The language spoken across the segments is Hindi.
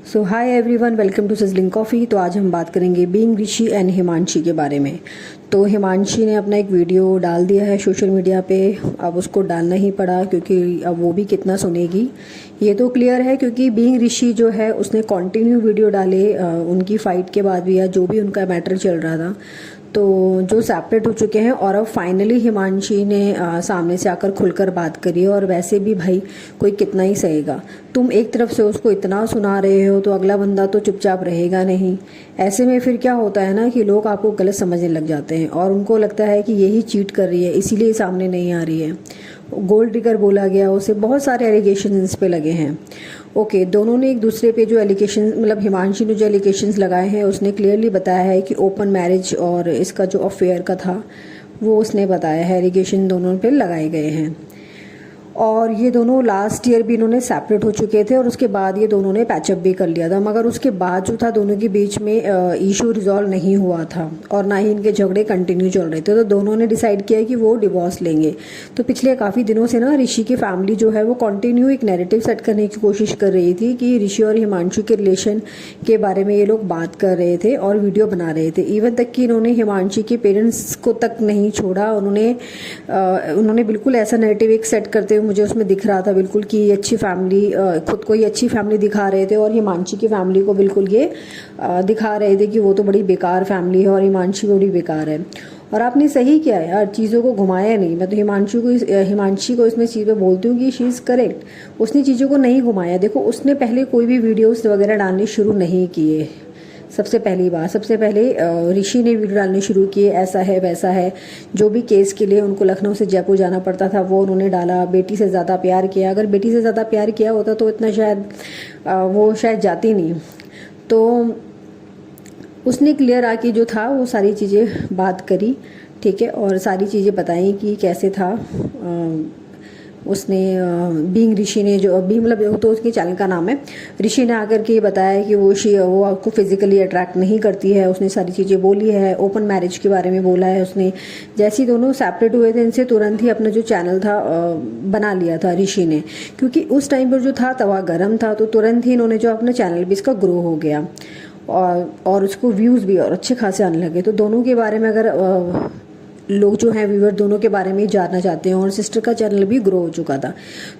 So hi everyone, welcome to sizzling coffee. तो आज हम बात करेंगे बीइंग ऋषि एंड हिमांशी के बारे में। तो हिमांशी ने अपना एक वीडियो डाल दिया है सोशल मीडिया पे। अब उसको डालना ही पड़ा क्योंकि अब वो भी कितना सुनेगी ये तो क्लियर है, क्योंकि बीइंग ऋषि जो है उसने कंटिन्यू वीडियो डाले उनकी फ़ाइट के बाद भी, या जो भी उनका मैटर चल रहा था, तो जो सेपरेट हो चुके हैं। और अब फाइनली हिमांशी ने सामने से आकर खुलकर बात करी। और वैसे भी भाई कोई कितना ही सहेगा, तुम एक तरफ से उसको इतना सुना रहे हो तो अगला बंदा तो चुपचाप रहेगा नहीं। ऐसे में फिर क्या होता है ना कि लोग आपको गलत समझने लग जाते हैं और उनको लगता है कि यही चीट कर रही है इसीलिए सामने नहीं आ रही है। गोल्ड डिगर बोला गया उसे, बहुत सारे एलिगेशन इस पे लगे हैं। ओके, दोनों ने एक दूसरे पे जो एलिगेशन, मतलब हिमांशी ने जो एलिगेशंस लगाए हैं उसने क्लियरली बताया है कि ओपन मैरिज और इसका जो अफेयर का था वो उसने बताया है। एलिगेशन दोनों पे लगाए गए हैं और ये दोनों लास्ट ईयर भी इन्होंने सेपरेट हो चुके थे और उसके बाद ये दोनों ने पैचअप भी कर लिया था। मगर उसके बाद जो था दोनों के बीच में इशू रिजॉल्व नहीं हुआ था और ना ही इनके झगड़े कंटिन्यू चल रहे थे। तो दोनों ने डिसाइड किया कि वो डिवोर्स लेंगे। तो पिछले काफ़ी दिनों से ना ऋषि की फैमिली जो है वो कंटिन्यू एक नैरेटिव सेट करने की कोशिश कर रही थी कि ऋषि और हिमांशु के रिलेशन के बारे में ये लोग बात कर रहे थे और वीडियो बना रहे थे। इवन तक कि इन्होंने हिमांशु के पेरेंट्स को तक नहीं छोड़ा। उन्होंने बिल्कुल ऐसा नैरेटिव एक सेट करते हुए मुझे उसमें दिख रहा था बिल्कुल कि अच्छी फैमिली, खुद को ही अच्छी फैमिली दिखा रहे थे और हिमांशी की फैमिली को बिल्कुल ये दिखा रहे थे कि वो तो बड़ी बेकार फैमिली है और हिमांशी बड़ी बेकार है। और आपने सही किया यार, चीज़ों को घुमाया नहीं। मैं तो हिमांशी को इसमें चीज़ पे बोलती हूँ कि शी इज़ करेक्ट। उसने चीज़ों को नहीं घुमाया। देखो, उसने पहले कोई भी वीडियोस वगैरह डालने शुरू नहीं किए। सबसे पहली बात, सबसे पहले ऋषि ने वीडियो डालने शुरू किए, ऐसा है वैसा है। जो भी केस के लिए उनको लखनऊ से जयपुर जाना पड़ता था वो उन्होंने डाला। बेटी से ज़्यादा प्यार किया। अगर बेटी से ज़्यादा प्यार किया होता तो इतना वो शायद जाती नहीं। तो उसने क्लियर आके जो था वो सारी चीज़ें बात करी, ठीक है, और सारी चीज़ें बताई कि कैसे था। उसने बीइंग ऋषि ने जो भी, मतलब तो उसके चैनल का नाम है, ऋषि ने आकर के बताया कि वो आपको फिजिकली अट्रैक्ट नहीं करती है। उसने सारी चीज़ें बोली है। ओपन मैरिज के बारे में बोला है उसने। जैसे ही दोनों सेपरेट हुए थे इनसे तुरंत ही अपना जो चैनल था बना लिया था ऋषि ने, क्योंकि उस टाइम पर जो था तवा गर्म था। तो तुरंत ही इन्होंने जो अपना चैनल भी इसका ग्रो हो गया और उसको व्यूज़ भी और अच्छे खासे आने लगे। तो दोनों के बारे में अगर लोग जो हैं व्यूअर दोनों के बारे में ही जानना चाहते हैं। और सिस्टर का चैनल भी ग्रो हो चुका था।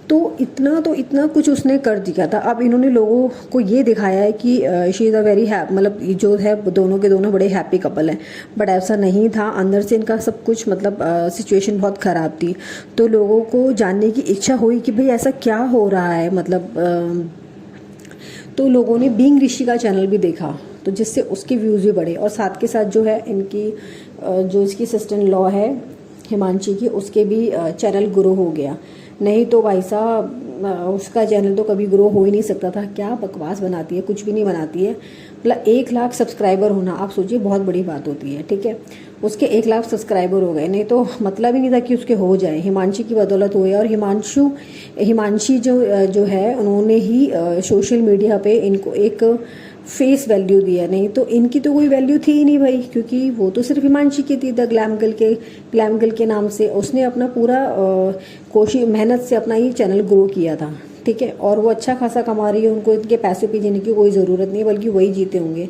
तो इतना कुछ उसने कर दिया था। अब इन्होंने लोगों को ये दिखाया है कि शी इज़ अ वेरी मतलब जो है दोनों के दोनों बड़े हैप्पी कपल हैं, बट ऐसा नहीं था। अंदर से इनका सब कुछ, मतलब सिचुएशन बहुत ख़राब थी। तो लोगों को जानने की इच्छा हुई कि भाई ऐसा क्या हो रहा है, मतलब तो लोगों ने बीइंग ऋषि का चैनल भी देखा, तो जिससे उसके व्यूज़ भी बढ़े। और साथ के साथ जो है इनकी जो इसकी सिस्टर इन लॉ है हिमांशी की, उसके भी चैनल ग्रो हो गया। नहीं तो भाई साहब उसका चैनल तो कभी ग्रो हो ही नहीं सकता था। क्या बकवास बनाती है, कुछ भी नहीं बनाती है। मतलब 1 लाख सब्सक्राइबर होना, आप सोचिए, बहुत बड़ी बात होती है, ठीक है। उसके 1 लाख सब्सक्राइबर हो गए, नहीं तो मतलब ही नहीं था कि उसके हो जाए। हिमांशी की बदौलत हुए। और हिमांशी जो है उन्होंने ही सोशल मीडिया पे इनको एक फेस वैल्यू दिया। नहीं तो इनकी तो कोई वैल्यू थी ही नहीं भाई, क्योंकि वो तो सिर्फ हिमांशी की थी। द ग्लैम गर्ल के नाम से उसने अपना पूरा कोशिश मेहनत से अपना ये चैनल ग्रो किया था, ठीक है। और वो अच्छा खासा कमा रही है। उनको इनके पैसे पे जीने की कोई ज़रूरत नहीं है, बल्कि वही जीते होंगे।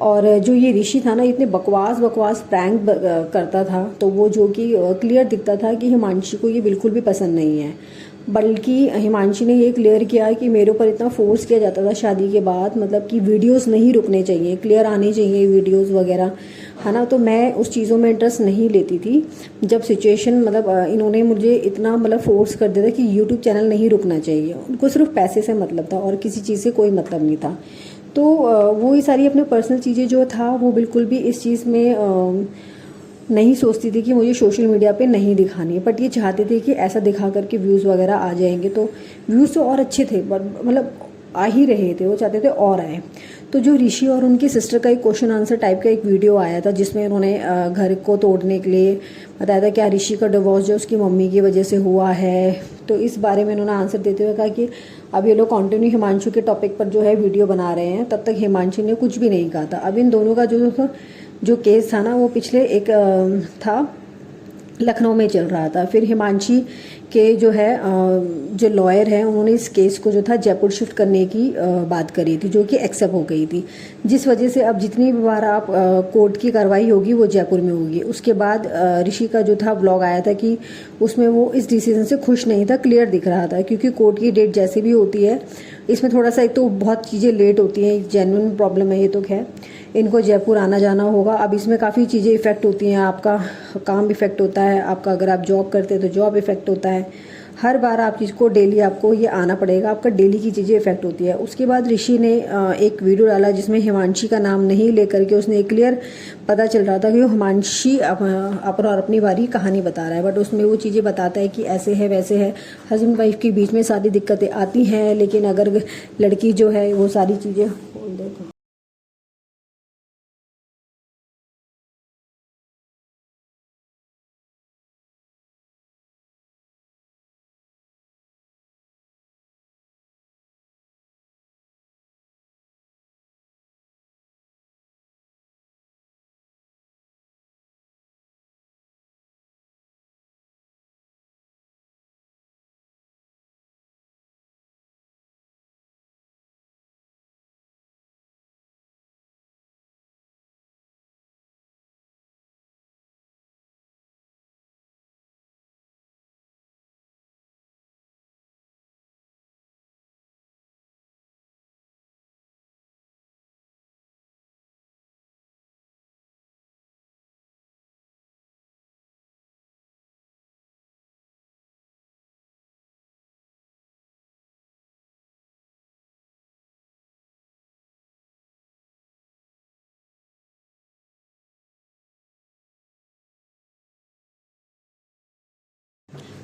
और जो ये ऋषि था ना, इतने बकवास प्रैंक करता था, तो वो जो कि क्लियर दिखता था कि हिमांशी को ये बिल्कुल भी पसंद नहीं है। बल्कि हिमांशी ने ये क्लियर किया कि मेरे ऊपर इतना फोर्स किया जाता था शादी के बाद, मतलब कि वीडियोस नहीं रुकने चाहिए, क्लियर आने चाहिए वीडियोस वगैरह, है ना। तो मैं उस चीज़ों में इंटरेस्ट नहीं लेती थी। जब सिचुएशन, मतलब इन्होंने मुझे इतना मतलब फोर्स कर दिया था कि यूट्यूब चैनल नहीं रुकना चाहिए। उनको सिर्फ पैसे से मतलब था और किसी चीज़ से कोई मतलब नहीं था। तो वो ये सारी अपने पर्सनल चीज़ें जो था वो बिल्कुल भी इस चीज़ में नहीं सोचती थी कि मुझे सोशल मीडिया पे नहीं दिखानी है। बट ये चाहते थे कि ऐसा दिखा करके व्यूज़ वगैरह आ जाएंगे। तो व्यूज़ तो और अच्छे थे, मतलब आ ही रहे थे, वो चाहते थे और आए। तो जो ऋषि और उनकी सिस्टर का एक क्वेश्चन आंसर टाइप का एक वीडियो आया था, जिसमें उन्होंने घर को तोड़ने के लिए बताया था क्या ऋषि का डिवोर्स जो उसकी मम्मी की वजह से हुआ है। तो इस बारे में उन्होंने आंसर देते हुए कहा कि अब ये लोग कंटिन्यू हिमांशु के टॉपिक पर जो है वीडियो बना रहे हैं, तब तक हिमांशु ने कुछ भी नहीं कहा था। अब इन दोनों का जो केस था ना, वो पिछले एक था लखनऊ में चल रहा था। फिर हिमांशी के जो है जो लॉयर हैं उन्होंने इस केस को जो था जयपुर शिफ्ट करने की बात करी थी, जो कि एक्सेप्ट हो गई थी, जिस वजह से अब जितनी भी बार आप कोर्ट की कार्रवाई होगी वो जयपुर में होगी। उसके बाद ऋषि का जो था ब्लॉग आया था कि उसमें वो इस डिसीजन से खुश नहीं था, क्लियर दिख रहा था, क्योंकि कोर्ट की डेट जैसी भी होती है इसमें थोड़ा सा एक तो बहुत चीज़ें लेट होती हैं, एक जेन्युइन प्रॉब्लम है ये तो है। इनको जयपुर आना जाना होगा। अब इसमें काफ़ी चीज़ें इफ़ेक्ट होती हैं, आपका काम इफ़ेक्ट होता है, आपका अगर आप जॉब करते हैं तो जॉब इफ़ेक्ट होता है। हर बार आप चीज़ को डेली आपको ये आना पड़ेगा, आपका डेली की चीज़ें इफ़ेक्ट होती है। उसके बाद ऋषि ने एक वीडियो डाला जिसमें हिमांशी का नाम नहीं लेकर के उसने क्लियर पता चल रहा था कि वो हिमांशी अपना और अपनी बारी कहानी बता रहा है, बट उसमें वो चीज़ें बताता है कि ऐसे है वैसे है, हस्बैंड वाइफ के बीच में सारी दिक्कतें आती हैं, लेकिन अगर लड़की जो है वो सारी चीज़ें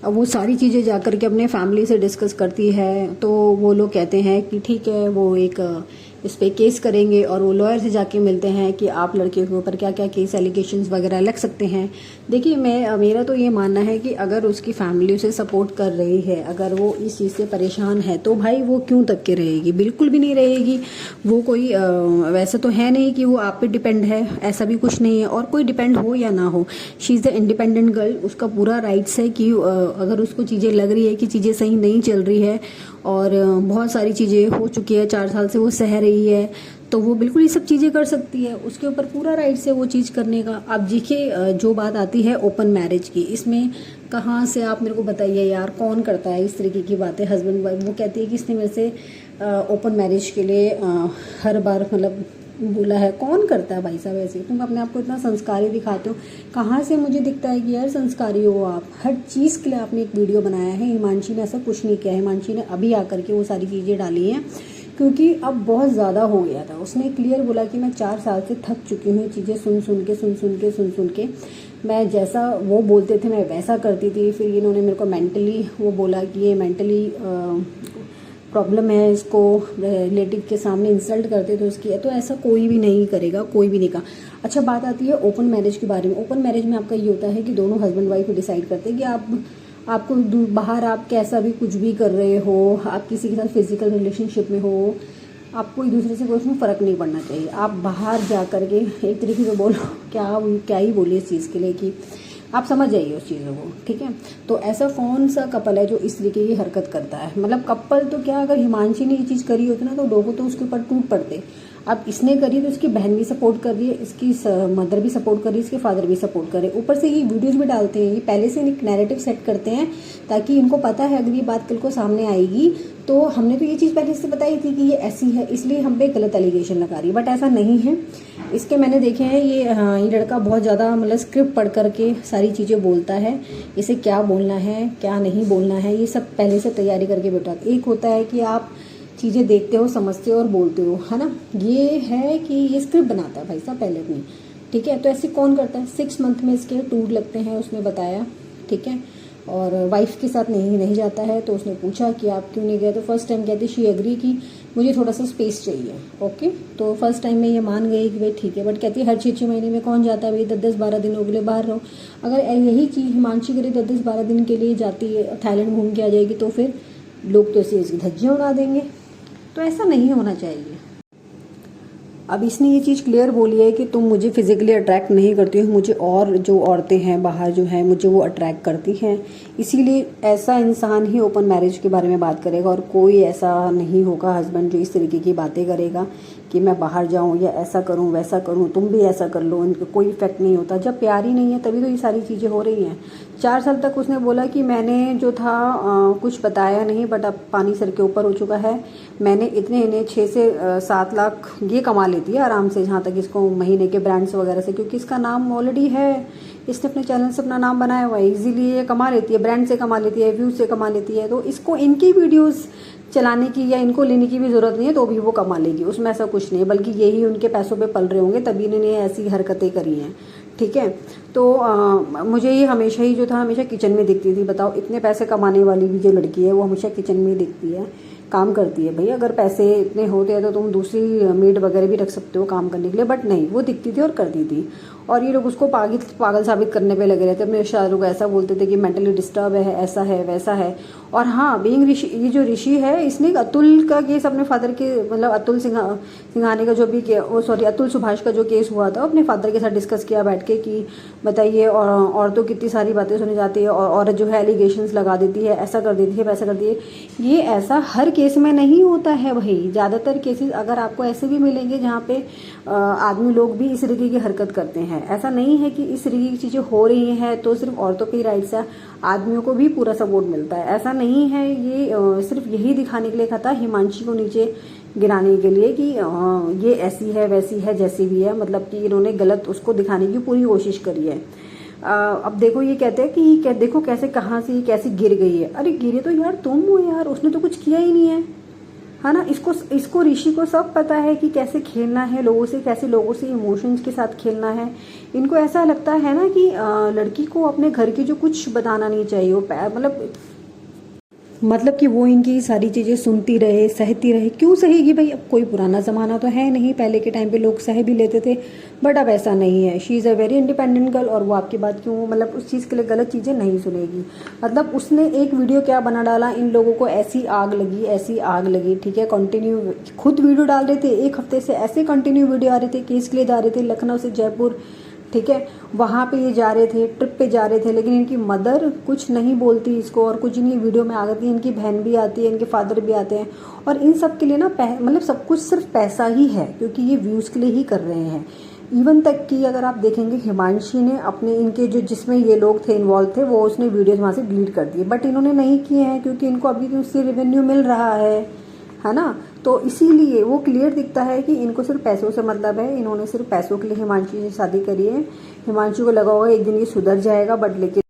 अब वो सारी चीज़ें जा कर के अपने फैमिली से डिस्कस करती है, तो वो लोग कहते हैं कि ठीक है वो एक इस पे केस करेंगे, और वो लॉयर से जाके मिलते हैं कि आप लड़के के ऊपर क्या क्या केस एलिगेशंस वगैरह लग सकते हैं। देखिए मेरा तो ये मानना है कि अगर उसकी फैमिली उसे सपोर्ट कर रही है, अगर वो इस चीज़ से परेशान है, तो भाई वो क्यों तक के रहेगी, बिल्कुल भी नहीं रहेगी। वो कोई वैसे तो है नहीं कि वो आप पे डिपेंड है, ऐसा भी कुछ नहीं है, और कोई डिपेंड हो या ना हो, she is the independent girl, उसका पूरा राइट्स है कि अगर उसको चीज़ें लग रही है कि चीज़ें सही नहीं चल रही है और बहुत सारी चीज़ें हो चुकी है, 4 साल से वो सह रही है, तो वो बिल्कुल ये सब चीज़ें कर सकती है, उसके ऊपर पूरा राइट्स है वो चीज़ करने का। अब देखिए जो बात आती है ओपन मैरिज की, इसमें कहाँ से आप मेरे को बताइए यार, कौन करता है इस तरीके की बातें, हस्बैंड वाइफ। वो कहती है कि इसने मेरे से ओपन मैरिज के लिए हर बार मतलब बोला है, कौन करता है भाई साहब ऐसे? तुम अपने आप को इतना संस्कारी दिखाते हो, कहाँ से मुझे दिखता है कि यार संस्कारी हो आप? हर चीज़ के लिए आपने एक वीडियो बनाया है। हिमांशी ने ऐसा कुछ नहीं किया, हिमांशी ने अभी आकर के वो सारी चीज़ें डाली हैं क्योंकि अब बहुत ज़्यादा हो गया था। उसने क्लियर बोला कि मैं 4 साल से थक चुकी हूँ चीज़ें सुन के। मैं जैसा वो बोलते थे मैं वैसा करती थी, फिर इन्होंने मेरे को मेंटली वो बोला कि ये मेंटली प्रॉब्लम है, इसको रिलेटिव के सामने इंसल्ट करते थे उसकी, तो ऐसा कोई भी नहीं करेगा, कोई भी नहीं कहा। अच्छा बात आती है ओपन मैरिज के बारे में। ओपन मैरिज में आपका ये होता है कि दोनों हस्बैंड वाइफ डिसाइड करते हैं कि आपको बाहर आप कैसा भी कुछ भी कर रहे हो, आप किसी के साथ फिजिकल रिलेशनशिप में हो, आपको एक दूसरे से कोई उसमें फ़र्क नहीं पड़ना चाहिए। आप बाहर जा कर के एक तरीके से बोलो, क्या ही बोलिए इस चीज़ के लिए कि आप समझ जाइए उस चीज़ों को, ठीक है। तो ऐसा कौन सा कपल है जो इस तरीके की हरकत करता है? मतलब कपल तो क्या, अगर हिमांशी ने ये चीज़ करी होती ना तो लोगों तो उसके ऊपर टूट पड़ते। अब इसने करी तो इसकी बहन भी सपोर्ट कर रही है, इसकी मदर भी सपोर्ट कर रही है, इसके फादर भी सपोर्ट कर रहे हैं, ऊपर से ये वीडियोज़ भी डालते हैं, ये पहले से एक नैरेटिव सेट करते हैं ताकि इनको पता है अगर ये बात कल को सामने आएगी तो हमने तो ये चीज़ पहले से बताई थी कि ये ऐसी है, इसलिए हम पे गलत एलिगेशन लगा रही है, बट ऐसा नहीं है। इसके मैंने देखे हैं ये लड़का बहुत ज़्यादा मतलब स्क्रिप्ट पढ़ करके सारी चीज़ें बोलता है, इसे क्या बोलना है क्या नहीं बोलना है ये सब पहले से तैयारी करके बैठा। एक होता है कि आप चीज़ें देखते हो, समझते हो और बोलते हो, है ना। ये है कि ये स्क्रिप्ट बनाता है भाई साहब पहले अपनी, ठीक है। तो ऐसे कौन करता है? 6 मंथ में इसके टूर लगते हैं, उसने बताया, ठीक है। और वाइफ के साथ नहीं जाता है, तो उसने पूछा कि आप क्यों नहीं गए, तो फर्स्ट टाइम कहती शी एग्री कि मुझे थोड़ा सा स्पेस चाहिए, ओके। तो फर्स्ट टाइम में ये मान गई कि भाई ठीक है, बट कहती है हर 6-6 महीने में कौन जाता है भाई, 10-10-12 दिनों के लिए बाहर रहो। अगर यही चीज़ हिमांशी करे 10-10-12 दिन के लिए जाती है, थाईलैंड घूम के आ जाएगी, तो फिर लोग तो ऐसे इसकी धज्जियाँ उड़ा देंगे। तो ऐसा नहीं होना चाहिए। अब इसने ये चीज़ क्लियर बोली है कि तुम मुझे फिजिकली अट्रैक्ट नहीं करती हो, मुझे और जो औरतें हैं बाहर जो हैं मुझे वो अट्रैक्ट करती हैं, इसीलिए ऐसा इंसान ही ओपन मैरिज के बारे में बात करेगा। और कोई ऐसा नहीं होगा हस्बैंड जो इस तरीके की बातें करेगा कि मैं बाहर जाऊं या ऐसा करूं वैसा करूं, तुम भी ऐसा कर लो, इनको कोई इफेक्ट नहीं होता। जब प्यार ही नहीं है तभी तो ये सारी चीज़ें हो रही हैं। 4 साल तक उसने बोला कि मैंने जो था कुछ बताया नहीं, बट अब पानी सर के ऊपर हो चुका है। मैंने इन्हें 6 से 7 लाख ये कमा लेती है आराम से, जहाँ तक इसको महीने के ब्रांड्स वगैरह से, क्योंकि इसका नाम ऑलरेडी है, इसने अपने चैनल से अपना नाम बनाया हुआ है, इजीली ये कमा लेती है, ब्रांड से कमा लेती है, व्यूज से कमा लेती है। तो इसको इनकी वीडियोस चलाने की या इनको लेने की भी जरूरत नहीं है, तो भी वो कमा लेगी, उसमें ऐसा कुछ नहीं है। बल्कि यही उनके पैसों पे पल रहे होंगे, तभी इन्होंने ऐसी हरकतें करी हैं। ठीक है, तो मुझे ये हमेशा ही जो था हमेशा किचन में दिखती थी। बताओ, इतने पैसे कमाने वाली भी जो लड़की है वो हमेशा किचन में दिखती है, काम करती है। भाई अगर पैसे इतने होते हैं तो तुम दूसरी मेड वगैरह भी रख सकते हो काम करने के लिए, बट नहीं, वो दिखती थी और करती थी। और ये लोग उसको पागल साबित करने पे लगे रहते। अपने रिश्तेदार लोग ऐसा बोलते थे कि मेंटली डिस्टर्ब है, ऐसा है वैसा है। और हाँ, बीइंग ऋषि, ये जो ऋषि है इसने अतुल का केस अपने फादर के, मतलब अतुल सिंघानिया का जो भी अतुल सुभाष का जो केस हुआ था, अपने फादर के साथ डिस्कस किया बैठ के कि बताइए, और तो कितनी सारी बातें सुनी जाती है, और औरत जो है एलिगेशंस लगा देती है, ऐसा कर देती है, वैसा करती है। ये ऐसा हर केस में नहीं होता है भाई। ज़्यादातर केसेस अगर आपको ऐसे भी मिलेंगे जहाँ पे आदमी लोग भी इस तरीके की हरकत करते हैं। ऐसा नहीं है कि इस तरीके की चीज़ें हो रही हैं तो सिर्फ औरतों के राइट्स है, आदमियों को भी पूरा सपोर्ट मिलता है, ऐसा नहीं है। ये सिर्फ यही दिखाने के लिए था हिमांशी को नीचे गिराने के लिए कि ये ऐसी है वैसी है जैसी भी है, मतलब कि इन्होंने गलत उसको दिखाने की पूरी कोशिश करी है। अब देखो, ये कहते हैं कि देखो कैसे, कहाँ से कैसे गिर गई है। अरे गिरे तो यार तुम हो यार, उसने तो कुछ किया ही नहीं है ना। इसको ऋषि को सब पता है कि कैसे खेलना है लोगों से, कैसे लोगों से इमोशंस के साथ खेलना है। इनको ऐसा लगता है ना कि लड़की को अपने घर की जो कुछ बताना नहीं चाहिए, वो मतलब कि वो इनकी सारी चीज़ें सुनती रहे, सहती रहे। क्यों सहेगी भाई? अब कोई पुराना ज़माना तो है नहीं, पहले के टाइम पे लोग सह भी लेते थे, बट अब ऐसा नहीं है। She is a very independent girl, और वो आपकी बात क्यों, मतलब उस चीज़ के लिए गलत चीज़ें नहीं सुनेगी। मतलब उसने एक वीडियो क्या बना डाला, इन लोगों को ऐसी आग लगी, ऐसी आग लगी। ठीक है, कंटिन्यू खुद वीडियो डाल रहे थे, 1 हफ्ते से ऐसे कंटिन्यू वीडियो आ रहे थे, केस के लिए जा रहे थे लखनऊ से जयपुर। ठीक है, वहाँ पे ये जा रहे थे, ट्रिप पे जा रहे थे, लेकिन इनकी मदर कुछ नहीं बोलती इसको, और कुछ नहीं वीडियो में आ जाती है। इनकी बहन भी आती है, इनके फादर भी आते हैं, और इन सब के लिए ना मतलब सब कुछ सिर्फ पैसा ही है, क्योंकि ये व्यूज़ के लिए ही कर रहे हैं। इवन तक कि अगर आप देखेंगे, हिमांशी ने अपने इनके जो जिसमें ये लोग थे इन्वॉल्व थे, वो उसने वीडियोज वहाँ से डिलीट कर दिए, बट इन्होंने नहीं किए हैं क्योंकि इनको अभी तो उससे रेवेन्यू मिल रहा है ना। तो इसीलिए वो क्लियर दिखता है कि इनको सिर्फ पैसों से मतलब है। इन्होंने सिर्फ पैसों के लिए हिमांशी से शादी करी है। हिमांशी को लगा होगा एक दिन ये सुधर जाएगा, बट लेकिन